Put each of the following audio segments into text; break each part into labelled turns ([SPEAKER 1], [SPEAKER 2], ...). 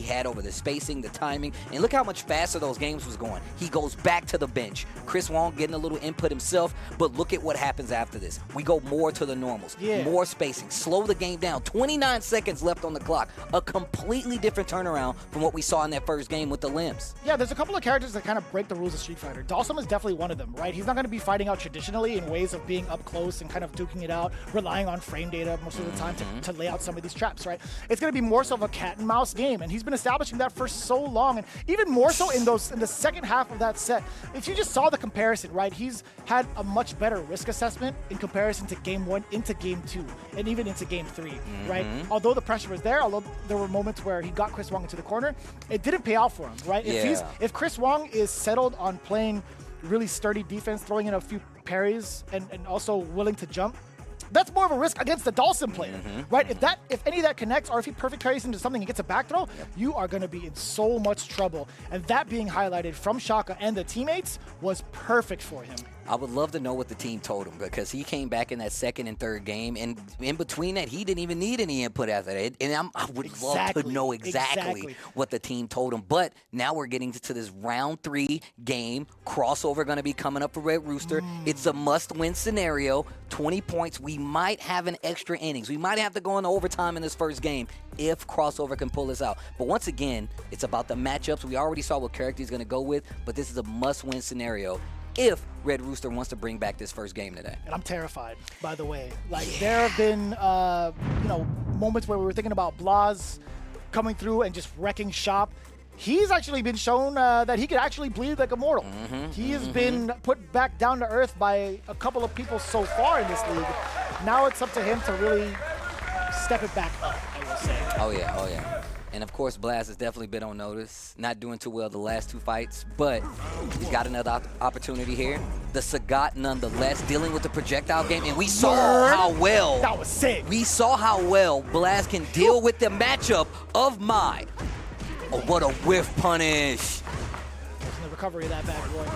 [SPEAKER 1] had over the spacing, the timing, and look how much faster those games was going. He goes back to the bench. Chris Wong getting a little input himself, but look at what happens after this. We go more to the normals, more spacing, slow the game down. 29 seconds left on the clock. A completely different turnaround from what we saw in that first game with the limbs.
[SPEAKER 2] Yeah, there's a couple of characters that kind of break the rules of Street Fighter. Dhalsim is definitely one of them, right? He's not going to be fighting out traditionally in ways of being up close and kind of duking it out, relying on frame data most of the time to lay out some of these traps, right? It's going to be more so of a cat and mouse game, and he's been establishing that for so long, and even more so in the second half of that set. If you just saw the comparison, right, he's had a much better risk assessment in comparison to game 1 into game 2, and even into game 3, right? Although the pressure was there, although there were moments where he got Chris Wong into the corner, it didn't pay out for him, right? If Chris Wong is settled on playing really sturdy defense, throwing in a few parries, and also willing to jump, that's more of a risk against the Dhalsim player, right? If any of that connects, or if he perfect parries into something and gets a back throw, you are going to be in so much trouble. And that being highlighted from Shaka and the teammates was perfect for him.
[SPEAKER 1] I would love to know what the team told him, because he came back in that second and third game, and in between that, he didn't even need any input after that. And I would love to know exactly what the team told him. But now we're getting to this round 3 game. Crossover going to be coming up for Red Rooster. It's a must-win scenario. 20 points. We might have an extra innings. We might have to go into overtime in this first game if Crossover can pull this out. But once again, it's about the matchups. We already saw what character he's going to go with, but this is a must-win scenario if Red Rooster wants to bring back this first game today.
[SPEAKER 2] And I'm terrified, by the way. Like, there have been, moments where we were thinking about Blas coming through and just wrecking shop. He's actually been shown that he could actually bleed like a mortal. He has been put back down to earth by a couple of people so far in this league. Now it's up to him to really step it back up, I will say.
[SPEAKER 1] Oh, yeah. And, of course, Blast has definitely been on notice. Not doing too well the last 2 fights, but he's got another opportunity here. The Sagat, nonetheless, dealing with the projectile game. And we saw how well.
[SPEAKER 2] That was sick.
[SPEAKER 1] We saw how well Blast can deal with the matchup of Mai. Oh, what a whiff punish.
[SPEAKER 2] There's no recovery of that bad boy.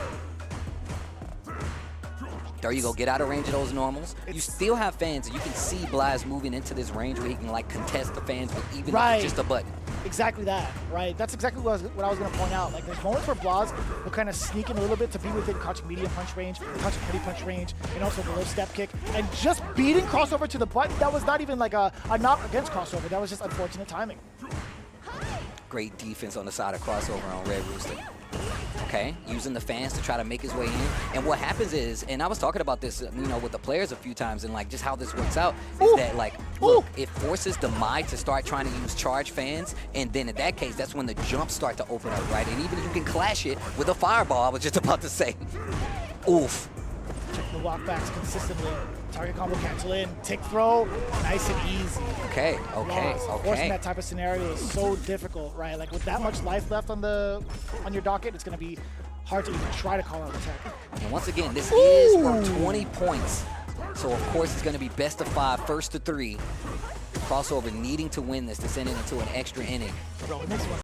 [SPEAKER 1] There you go. Get out of range of those normals. You still have fans, and you can see Blaz moving into this range where he can, like, contest the fans with even if it's just a button.
[SPEAKER 2] Exactly that, right? That's exactly what I was going to point out. Like, there's moments where Blaz will kind of sneak in a little bit to be within crouching medium punch range, crouching heavy punch range, and also below step kick. And just beating Crossover to the button, that was not even like a knock against Crossover. That was just unfortunate timing.
[SPEAKER 1] Great defense on the side of Crossover on Red Rooster. Okay, using the fans to try to make his way in. And what happens is, and I was talking about this, with the players a few times, and like just how this works out, is that like, look, it forces the Mai to start trying to use charge fans, and then in that case, that's when the jumps start to open up, right? And even if you can clash it with a fireball, I was just about to say, oof.
[SPEAKER 2] Check the walkbacks consistently. Target combo cancel in, tick throw, nice and easy.
[SPEAKER 1] Okay.
[SPEAKER 2] Forcing that type of scenario is so difficult, right? Like, with that much life left on your docket, it's going to be hard to even try to call out attack.
[SPEAKER 1] And once again, this is for 20 points. So, of course, it's going to be best of 5, first to 3. Crossover needing to win this to send it into an extra inning.
[SPEAKER 2] Bro, it makes one